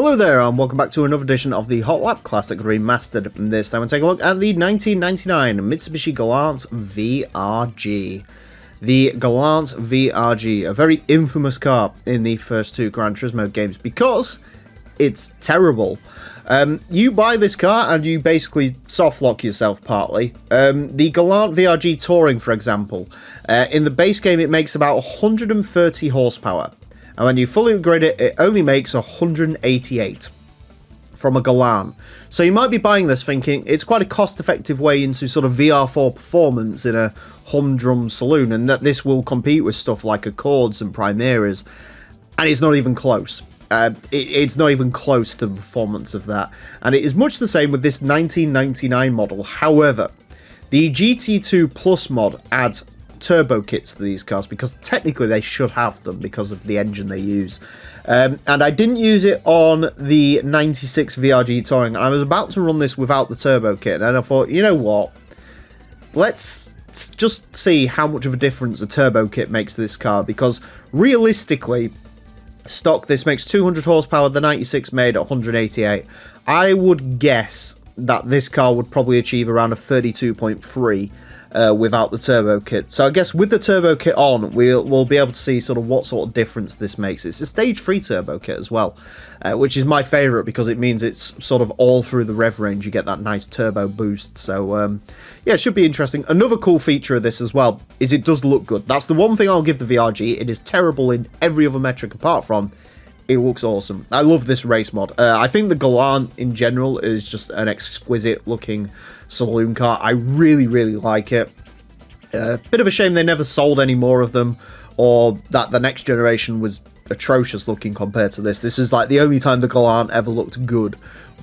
Hello there and welcome back to another edition of the Hot Lap Classic Remastered. This time we'll take a look at the 1999 Mitsubishi Galant VR-G. The Galant VR-G, a very infamous car in the first two Gran Turismo games because it's terrible. You buy this car and you basically soft lock yourself partly. The Galant VR-G Touring, for example, in the base game it makes about 130 horsepower. And when you fully upgrade it, it only makes 188 from a Galant. So you might be buying this thinking it's quite a cost-effective way into sort of VR4 performance in a humdrum saloon, and that this will compete with stuff like Accords and Primeras, and it's not even close. It's not even close to the performance of that. And it is much the same with this 1999 model. However, the GT2 Plus mod adds turbo kits to these cars because technically they should have them because of the engine they use, and I didn't use it on the 96 VR-G Touring. I was about to run this without the turbo kit, and I thought, you know what, let's just see how much of a difference a turbo kit makes to this car, because realistically stock this makes 200 horsepower, the 96 made 188. I would guess that this car would probably achieve around a 32.3 without the turbo kit. So I guess with the turbo kit on, we'll be able to see sort of what sort of difference this makes. It's a stage 3 turbo kit as well, which is my favourite because it means it's sort of all through the rev range you get that nice turbo boost. So yeah, it should be interesting. Another cool feature of this as well is it does look good. That's the one thing I'll give the VR-G. It is terrible in every other metric apart from it looks awesome. I love this race mod. I think the Galant in general is just an exquisite looking saloon car. I really like it. Bit of a shame they never sold any more of them, or that the next generation was atrocious looking compared to this. This is like the only time the Galant ever looked good,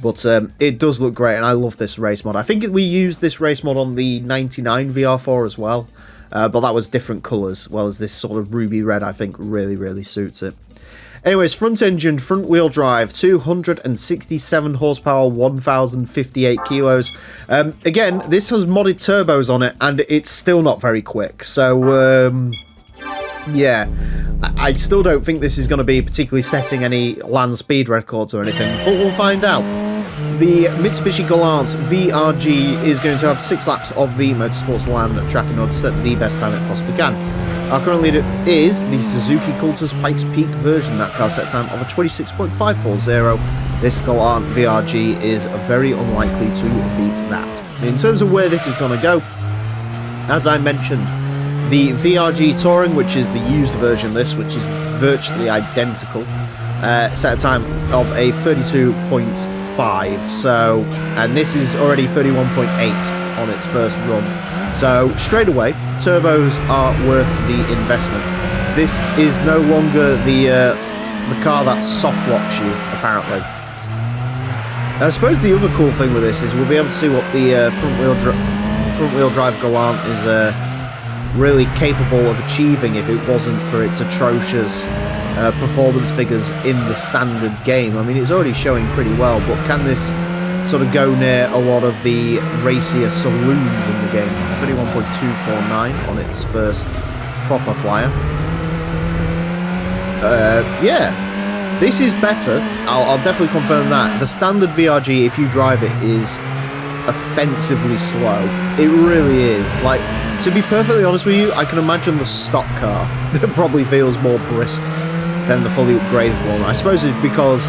but it does look great, and I love this race mod. I think we used this race mod on the 99 VR4 as well, but that was different colours, well as this sort of ruby red I think really suits it. Anyways, front engine, front wheel drive, 267 horsepower, 1058 kilos. Again, this has modded turbos on it, and it's still not very quick. So, yeah, I still don't think this is going to be particularly setting any land speed records or anything, but we'll find out. The Mitsubishi Galant VR-G is going to have 6 laps of the Motorsports Land track in order to set the best time it possibly can. Our current leader is the Suzuki Cultus Pikes Peak version. That car set time of a 26.540. This Galant VR-G is very unlikely to beat that. In terms of where this is going to go, as I mentioned, the VR-G Touring, which is the used version of this, which is virtually identical, set a time of a 32.5. So, and this is already 31.8 on its first run. So straight away, turbos are worth the investment. This is no longer the car that soft locks you, apparently. I suppose the other cool thing with this is we'll be able to see what the front wheel drive Galant is really capable of achieving if it wasn't for its atrocious performance figures in the standard game. I mean, it's already showing pretty well, but can this sort of go near a lot of the racier saloons in the game? 31.249 on its first proper flyer. Yeah, this is better. I'll definitely confirm that. The standard VR-G, if you drive it, is offensively slow. It really is. Like, to be perfectly honest with you, I can imagine the stock car that probably feels more brisk than the fully upgraded one. I suppose it's because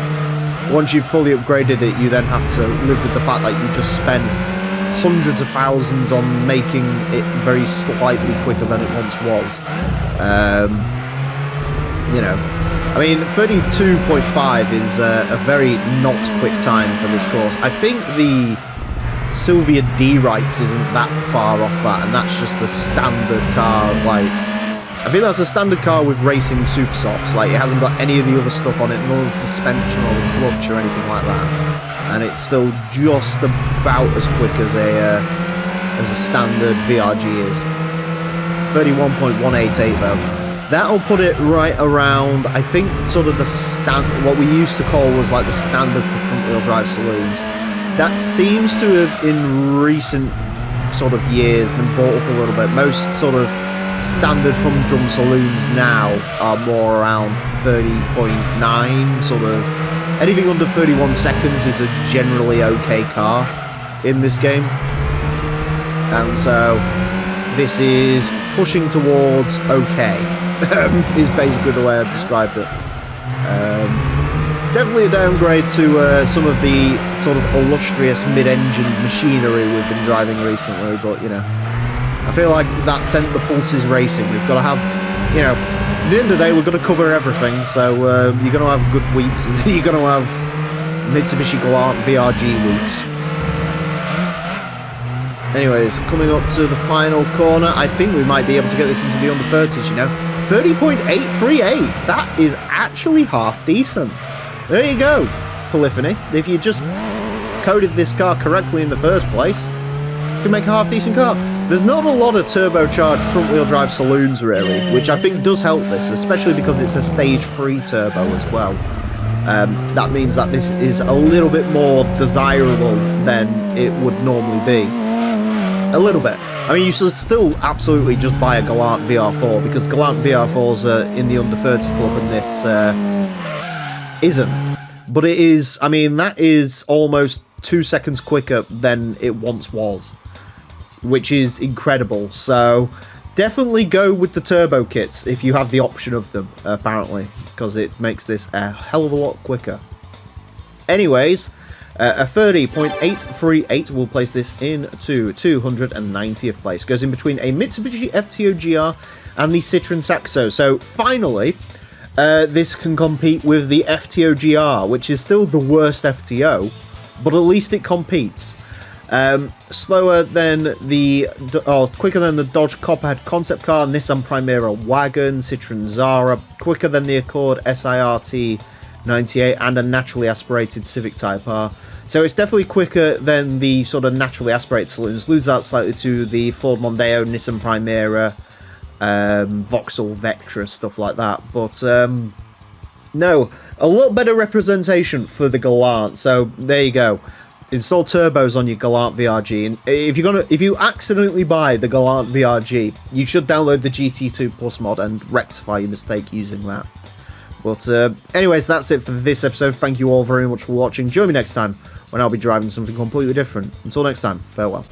once you've fully upgraded it, you then have to live with the fact that you just spent hundreds of thousands on making it very slightly quicker than it once was. You know, I mean, 32.5 is a very not quick time for this course. I think the Sylvia D Rights isn't that far off that, and that's just a standard car. Like, I think that's a standard car with racing super softs. Like, it hasn't got any of the other stuff on it, nor the suspension or the clutch or anything like that. And it's still just about as quick as a standard VR-G is. 31.188 though. That'll put it right around, I think, sort of the what we used to call was like the standard for front-wheel drive saloons. That seems to have, in recent sort of years, been brought up a little bit. Most sort of standard humdrum saloons now are more around 30.9, sort of anything under 31 seconds is a generally okay car in this game. And so this is pushing towards okay, is basically the way I've described it. Definitely a downgrade to some of the sort of illustrious mid-engine machinery we've been driving recently, but, you know, I feel like that sent the pulses racing. We've got to have, you know, at the end of the day, we're going to cover everything, so you're going to have good weeks, and you're going to have Mitsubishi Galant VR-G weeks. Anyways, coming up to the final corner, I think we might be able to get this into the under 30s, you know. 30.838, that is actually half decent. There you go, Polyphony. If you just coded this car correctly in the first place, you can make a half decent car. There's not a lot of turbocharged front-wheel drive saloons, really, which I think does help this, especially because it's a stage 3 turbo as well. That means that this is a little bit more desirable than it would normally be. A little bit. I mean, you should still absolutely just buy a Galant VR4, because Galant VR4s are in the under 30 club, and this isn't. But it is, I mean, that is almost 2 seconds quicker than it once was, which is incredible. So definitely go with the turbo kits if you have the option of them, apparently, because it makes this a hell of a lot quicker. Anyways, a 30.838 will place this into 290th place. Goes in between a Mitsubishi FTO-GR and the Citroen Saxo. So finally, this can compete with the FTO-GR, which is still the worst FTO, but at least it competes. Slower than the, quicker than the Dodge Copperhead concept car, Nissan Primera wagon, Citroen Zara, quicker than the Accord SIRT 98, and a naturally aspirated Civic Type R. So it's definitely quicker than the sort of naturally aspirated saloons. Loses out slightly to the Ford Mondeo, Nissan Primera, Vauxhall Vectra, stuff like that. But no, a lot better representation for the Galant. So there you go. Install turbos on your Galant VR-G, and if you accidentally buy the Galant VR-G, you should download the GT2 Plus mod and rectify your mistake using that. But anyways, that's it for this episode. Thank you all very much for watching. Join me next time when I'll be driving something completely different. Until next time, farewell.